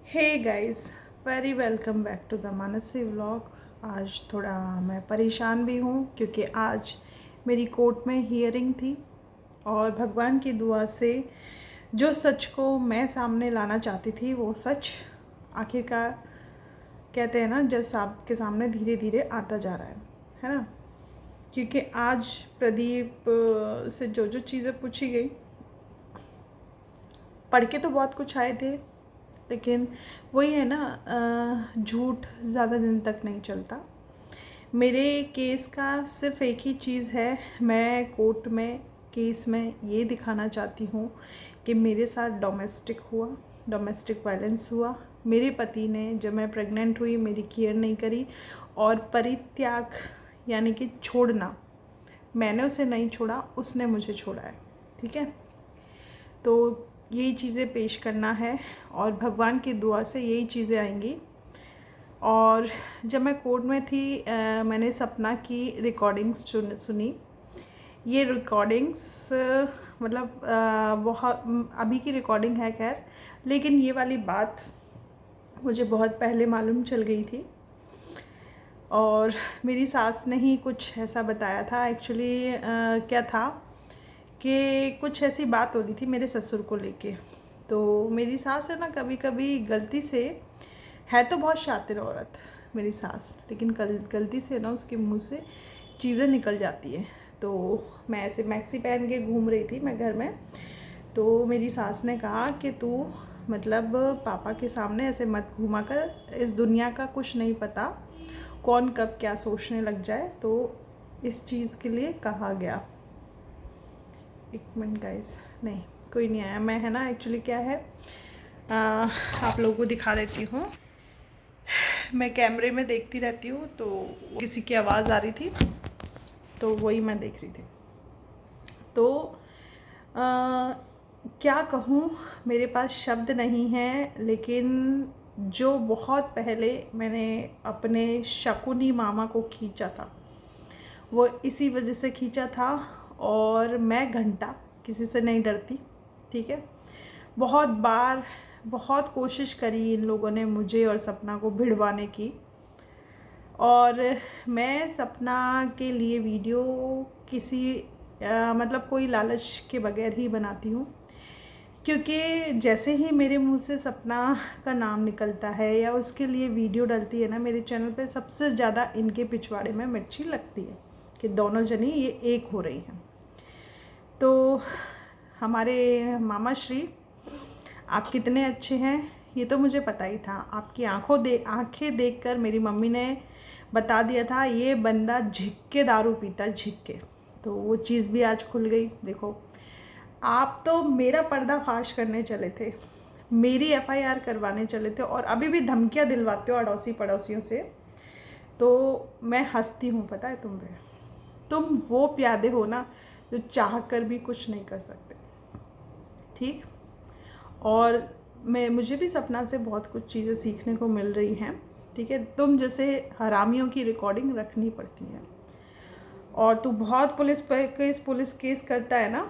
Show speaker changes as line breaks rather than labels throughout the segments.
Hey guys, very welcome back to the Mansi vlog. आज थोड़ा मैं परेशान भी हूँ क्योंकि आज मेरी कोर्ट में हियरिंग थी और भगवान की दुआ से जो सच को मैं सामने लाना चाहती थी वो सच आखिरकार कहते हैं ना, जज साहब के सामने धीरे धीरे आता जा रहा है ना। क्योंकि आज प्रदीप से जो जो चीज़ें पूछी गई, पढ़ के तो बहुत कुछ आए थे, लेकिन वही है ना, झूठ ज़्यादा दिन तक नहीं चलता। मेरे केस का सिर्फ एक ही चीज़ है, मैं कोर्ट में केस में ये दिखाना चाहती हूँ कि मेरे साथ डोमेस्टिक वायलेंस हुआ। मेरे पति ने जब मैं प्रेग्नेंट हुई मेरी केयर नहीं करी और परित्याग यानी कि छोड़ना, मैंने उसे नहीं छोड़ा, उसने मुझे छोड़ा है। ठीक है, तो यही चीज़ें पेश करना है और भगवान की दुआ से यही चीज़ें आएंगी। और जब मैं कोर्ट में थी मैंने सपना की रिकॉर्डिंग्स सुनी। ये रिकॉर्डिंग्स मतलब बहुत अभी की रिकॉर्डिंग है खैर, लेकिन ये वाली बात मुझे बहुत पहले मालूम चल गई थी और मेरी सास ने ही कुछ ऐसा बताया था। एक्चुअली क्या था कि कुछ ऐसी बात हो रही थी मेरे ससुर को लेके। तो मेरी सास है ना, कभी कभी गलती से, है तो बहुत शातिर औरत मेरी सास, लेकिन गलती से ना उसके मुंह से चीज़ें निकल जाती हैं। तो मैं ऐसे मैक्सी पहन के घूम रही थी मैं घर में, तो मेरी सास ने कहा कि तू मतलब पापा के सामने ऐसे मत घूमा कर, इस दुनिया का कुछ नहीं पता कौन कब क्या सोचने लग जाए। तो इस चीज़ के लिए कहा गया। एक मिनट गाइस, नहीं कोई नहीं आया, मैं है ना एक्चुअली क्या है आप लोगों को दिखा देती हूँ। मैं कैमरे में देखती रहती हूँ तो किसी की आवाज़ आ रही थी तो वही मैं देख रही थी। तो क्या कहूँ, मेरे पास शब्द नहीं है, लेकिन जो बहुत पहले मैंने अपने शकुनी मामा को खींचा था वो इसी वजह से खींचा था। और मैं घंटा किसी से नहीं डरती, ठीक है। बहुत बार बहुत कोशिश करी इन लोगों ने मुझे और सपना को भिड़वाने की, और मैं सपना के लिए वीडियो किसी मतलब कोई लालच के बगैर ही बनाती हूँ। क्योंकि जैसे ही मेरे मुंह से सपना का नाम निकलता है या उसके लिए वीडियो डलती है ना मेरे चैनल पे, सबसे ज़्यादा इनके पिछवाड़े में मिर्ची लगती है कि दोनों जनी ये एक हो रही हैं। तो हमारे मामा श्री, आप कितने अच्छे हैं ये तो मुझे पता ही था। आपकी आंखें देखकर मेरी मम्मी ने बता दिया था ये बंदा झिक के दारू पीता, झिक के। तो वो चीज़ भी आज खुल गई। देखो, आप तो मेरा पर्दाफाश करने चले थे, मेरी एफआईआर करवाने चले थे और अभी भी धमकियां दिलवाते हो अड़ोसी पड़ोसियों से। तो मैं हंसती हूँ, पता है तुम पे, तुम वो प्यादे हो ना जो चाह कर भी कुछ नहीं कर सकते, ठीक। और मुझे भी सपना से बहुत कुछ चीज़ें सीखने को मिल रही हैं, ठीक है। तुम जैसे हरामियों की रिकॉर्डिंग रखनी पड़ती है, और तू बहुत पुलिस केस करता है ना,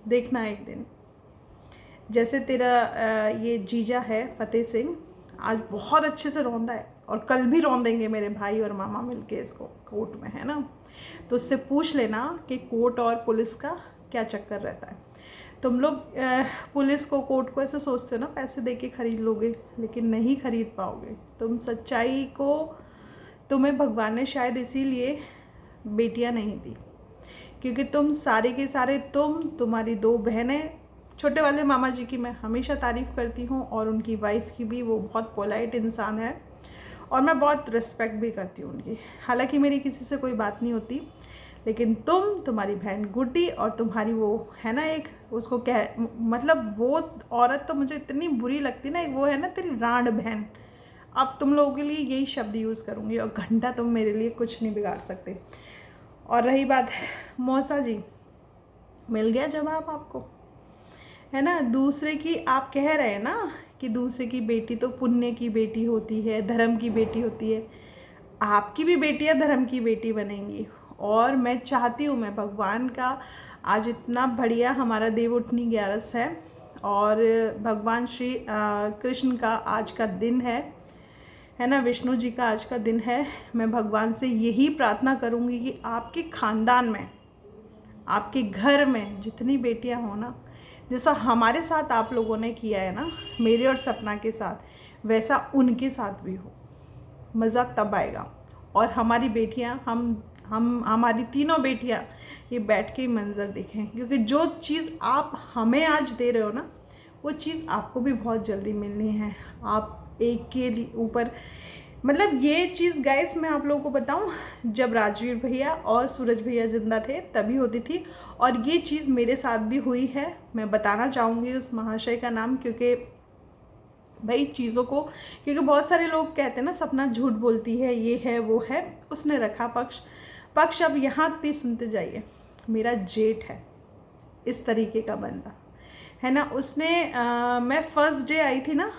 देखना एक दिन जैसे तेरा ये जीजा है फतेह सिंह, आज बहुत अच्छे से रौंदा है और कल भी रौंदेंगे मेरे भाई और मामा मिलके इसको कोर्ट में, है ना। तो उससे पूछ लेना कि कोर्ट और पुलिस का क्या चक्कर रहता है। तुम लोग पुलिस को, कोर्ट को ऐसे सोचते हो ना पैसे दे के खरीद लोगे, लेकिन नहीं खरीद पाओगे। तुम सच्चाई को, तुम्हें भगवान ने शायद इसीलिए बेटियां नहीं दी, क्योंकि तुम सारे के सारे, तुम्हारी दो बहनें, छोटे वाले मामा जी की मैं हमेशा तारीफ़ करती हूँ और उनकी वाइफ की भी, वो बहुत पोलाइट इंसान है और मैं बहुत रिस्पेक्ट भी करती हूँ उनकी। हालांकि मेरी किसी से कोई बात नहीं होती, लेकिन तुम्हारी बहन गुड्डी और तुम्हारी वो है ना एक, उसको क्या मतलब, वो औरत तो मुझे इतनी बुरी लगती ना, एक वो है ना तेरी रांड बहन। अब तुम लोगों के लिए यही शब्द यूज़ करूँगी, और घंटा तुम मेरे लिए कुछ नहीं बिगाड़ सकते। और रही बात मौसा जी, मिल गया जवाब आपको, है ना। दूसरे की, आप कह रहे हैं ना कि दूसरे की बेटी तो पुण्य की बेटी होती है, धर्म की बेटी होती है। आपकी भी बेटियां धर्म की बेटी बनेंगी। और मैं चाहती हूँ, मैं भगवान का, आज इतना बढ़िया हमारा देवउठनी 11 है और भगवान श्री कृष्ण का आज का दिन है ना, विष्णु जी का आज का दिन है। मैं भगवान से यही प्रार्थना करूँगी कि आपके ख़ानदान में, आपके घर में जितनी बेटियां हो ना, जैसा हमारे साथ आप लोगों ने किया है ना, मेरे और सपना के साथ, वैसा उनके साथ भी हो। मज़ा तब आएगा। और हमारी बेटियां, हम हमारी तीनों बेटियां ये बैठ के मंज़र देखें, क्योंकि जो चीज़ आप हमें आज दे रहे हो ना, वो चीज़ आपको भी बहुत जल्दी मिलनी है। आप एक के ऊपर, मतलब ये चीज़ गाइस मैं आप लोगों को बताऊं, जब राजवीर भैया और सूरज भैया ज़िंदा थे तभी होती थी, और ये चीज़ मेरे साथ भी हुई है। मैं बताना चाहूँगी उस महाशय का नाम, क्योंकि भाई चीज़ों को, क्योंकि बहुत सारे लोग कहते हैं ना सपना झूठ बोलती है, ये है वो है। उसने रखा पक्ष। अब यहाँ भी सुनते जाइए। मेरा जेठ है इस तरीके का बंदा, है ना। उसने मैं फर्स्ट डे आई थी ना,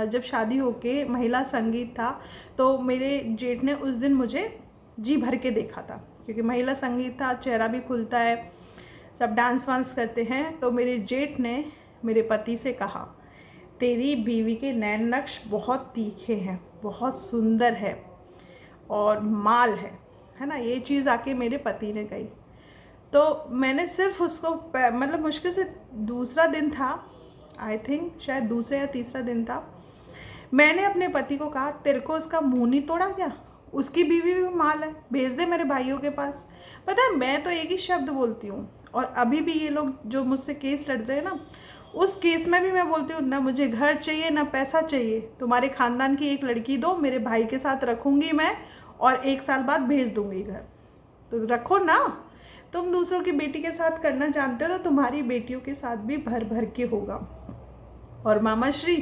जब शादी होके महिला संगीत था, तो मेरे जेठ ने उस दिन मुझे जी भर के देखा था, क्योंकि महिला संगीत था, चेहरा भी खुलता है, सब डांस वांस करते हैं। तो मेरे जेठ ने मेरे पति से कहा, तेरी बीवी के नैन नक्श बहुत तीखे हैं, बहुत सुंदर है और माल है ना। ये चीज़ आके मेरे पति ने कही। तो मैंने सिर्फ उसको, मतलब मुश्किल से दूसरा दिन था, आई थिंक शायद दूसरा या तीसरा दिन था, मैंने अपने पति को कहा, तेरे को उसका मुंह नहीं तोड़ा क्या? उसकी बीवी भी माल है, भेज दे मेरे भाइयों के पास। पता है, मैं तो एक ही शब्द बोलती हूँ, और अभी भी ये लोग जो मुझसे केस लड़ रहे हैं ना, उस केस में भी मैं बोलती हूँ, ना मुझे घर चाहिए ना पैसा चाहिए, तुम्हारे ख़ानदान की एक लड़की दो, मेरे भाई के साथ रखूँगी मैं, और 1 साल बाद भेज दूँगी घर। तो रखो ना। तुम दूसरों की बेटी के साथ करना जानते हो, तो तुम्हारी बेटियों के साथ भी भर भर के होगा। और मामा श्री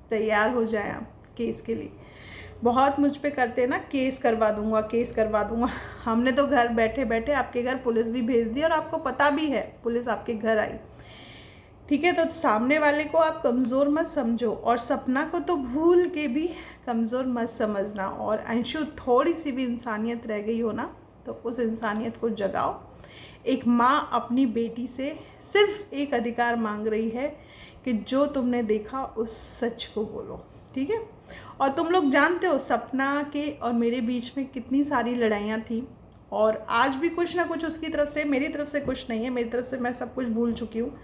तैयार हो जाए आप केस के लिए। बहुत मुझ पे करते हैं ना, केस करवा दूंगा, केस करवा दूंगा। हमने तो घर बैठे बैठे आपके घर पुलिस भी भेज दी, और आपको पता भी है पुलिस आपके घर आई। ठीक है, तो सामने वाले को आप कमज़ोर मत समझो, और सपना को तो भूल के भी कमज़ोर मत समझना। और अंशु, थोड़ी सी भी इंसानियत रह गई हो ना, तो उस इंसानियत को जगाओ। एक माँ अपनी बेटी से सिर्फ एक अधिकार मांग रही है कि जो तुमने देखा उस सच को बोलो, ठीक है। और तुम लोग जानते हो सपना के और मेरे बीच में कितनी सारी लड़ाइयाँ थी, और आज भी कुछ ना कुछ उसकी तरफ से, मेरी तरफ से कुछ नहीं है, मेरी तरफ से मैं सब कुछ भूल चुकी हूँ।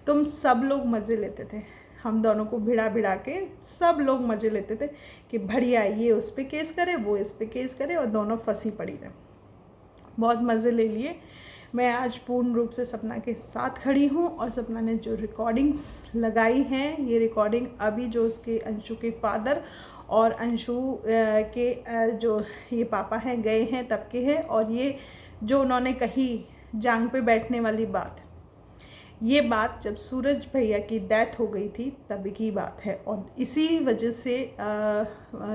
तुम सब लोग मज़े लेते थे, हम दोनों को भिड़ा भिड़ा के सब लोग मज़े लेते थे कि बढ़िया, ये उस पर केस करे, वो इस पर केस करे, और दोनों फंसी पड़ी रहे। बहुत मज़े ले लिए। मैं आज पूर्ण रूप से सपना के साथ खड़ी हूँ, और सपना ने जो रिकॉर्डिंग्स लगाई हैं, ये रिकॉर्डिंग अभी जो उसके अंशु के फादर और अंशु के जो ये पापा हैं गए हैं तब के हैं। और ये जो उन्होंने कही जांग पे बैठने वाली बात, ये बात जब सूरज भैया की डेथ हो गई थी तब की बात है, और इसी वजह से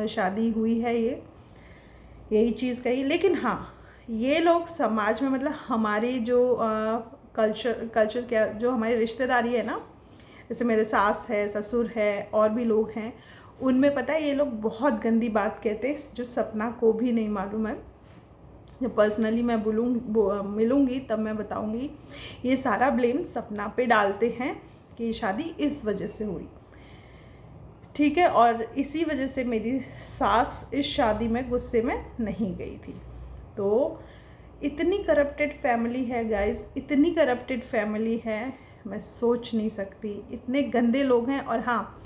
शादी हुई है, यही चीज़ कही। लेकिन हाँ, ये लोग समाज में, मतलब हमारे जो कल्चर क्या, जो हमारी रिश्तेदारी है ना, जैसे मेरे सास है, ससुर है, और भी लोग हैं, उनमें पता है ये लोग बहुत गंदी बात कहते हैं, जो सपना को भी नहीं मालूम है। जब पर्सनली मैं मिलूँगी तब मैं बताऊँगी। ये सारा ब्लेम सपना पे डालते हैं कि ये शादी इस वजह से हुई, ठीक है। और इसी वजह से मेरी सास इस शादी में गुस्से में नहीं गई थी। तो इतनी करप्टेड फैमिली है गाइस, इतनी करप्टेड फैमिली है, मैं सोच नहीं सकती। इतने गंदे लोग हैं। और हाँ,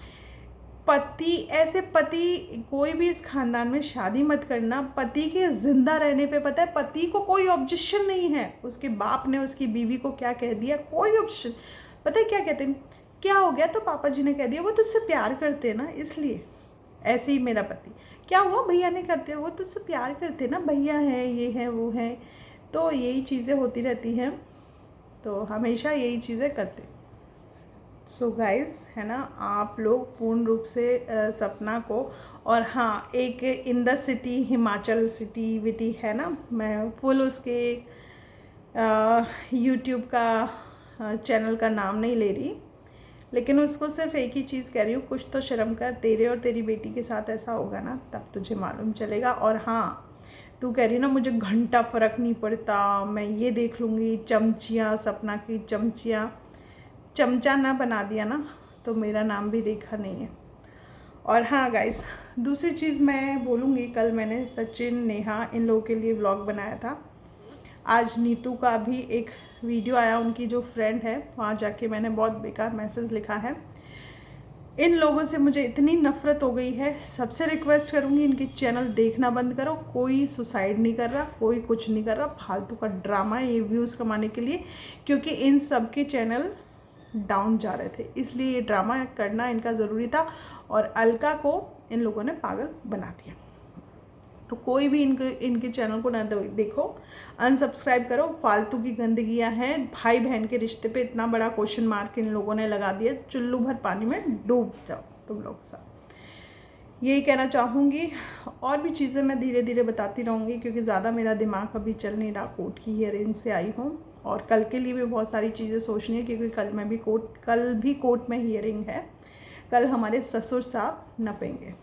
ऐसे पति कोई भी इस खानदान में शादी मत करना। पति के जिंदा रहने पे पता है पति को कोई ऑब्जेक्शन नहीं है। उसके बाप ने उसकी बीवी को क्या कह दिया, कोई ऑब्जेक्शन। पता है क्या कहते हैं, क्या हो गया, तो पापा जी ने कह दिया वो तुझसे प्यार करते हैं ना इसलिए। ऐसे ही मेरा पति, क्या हुआ, भैया ने करते हो, वो तुझसे प्यार करते ना, भैया है, ये है, वो है। तो यही चीज़ें होती रहती हैं, तो हमेशा यही चीज़ें करते। सो गाइस, है ना, आप लोग पूर्ण रूप से सपना को, और हाँ, एक in the city Himachal city witty है ना, मैं फुल उसके यूट्यूब का चैनल का नाम नहीं ले रही, लेकिन उसको सिर्फ एक ही चीज़ कह रही हूँ, कुछ तो शर्म कर, तेरे और तेरी बेटी के साथ ऐसा होगा ना तब तुझे मालूम चलेगा। और हाँ, तू कह रही ना मुझे घंटा फ़र्क नहीं पड़ता, मैं ये देख लूँगी, चमचियाँ, सपना की चमचियाँ, चमचा ना बना दिया ना तो मेरा नाम भी रेखा नहीं है। और हाँ गाइस, दूसरी चीज़ मैं बोलूँगी, कल मैंने सचिन, नेहा इन लोगों के लिए व्लॉग बनाया था। आज नीतू का भी एक वीडियो आया, उनकी जो फ्रेंड है वहाँ जाके मैंने बहुत बेकार मैसेज लिखा है। इन लोगों से मुझे इतनी नफ़रत हो गई है। सबसे रिक्वेस्ट करूँगी इनके चैनल देखना बंद करो। कोई सुसाइड नहीं कर रहा, कोई कुछ नहीं कर रहा, फालतू का ड्रामा है ये व्यूज़ कमाने के लिए, क्योंकि इन सब के चैनल डाउन जा रहे थे, इसलिए ये ड्रामा करना इनका ज़रूरी था। और अलका को इन लोगों ने पागल बना दिया। तो कोई भी इनके चैनल को ना देखो, अनसब्सक्राइब करो। फालतू की गंदगियाँ हैं। भाई बहन के रिश्ते पे इतना बड़ा क्वेश्चन मार्क इन लोगों ने लगा दिया। चुल्लू भर पानी में डूब जाओ तुम लोग सब, यही कहना चाहूँगी। और भी चीज़ें मैं धीरे धीरे बताती रहूँगी, क्योंकि ज़्यादा मेरा दिमाग अभी चल नहीं रहा। कोर्ट की हियरिंग से आई हूँ और कल के लिए भी बहुत सारी चीज़ें सोचनी है, क्योंकि कल भी कोर्ट में हियरिंग है। कल हमारे ससुर साहब नपेंगे।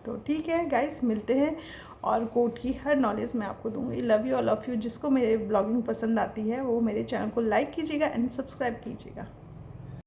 तो ठीक है गाइस, मिलते हैं और कोर्ट की हर नॉलेज मैं आपको दूंगी। Love you, all of you. जिसको मेरे ब्लॉगिंग पसंद आती है वो मेरे चैनल को लाइक कीजिएगा एंड सब्सक्राइब कीजिएगा।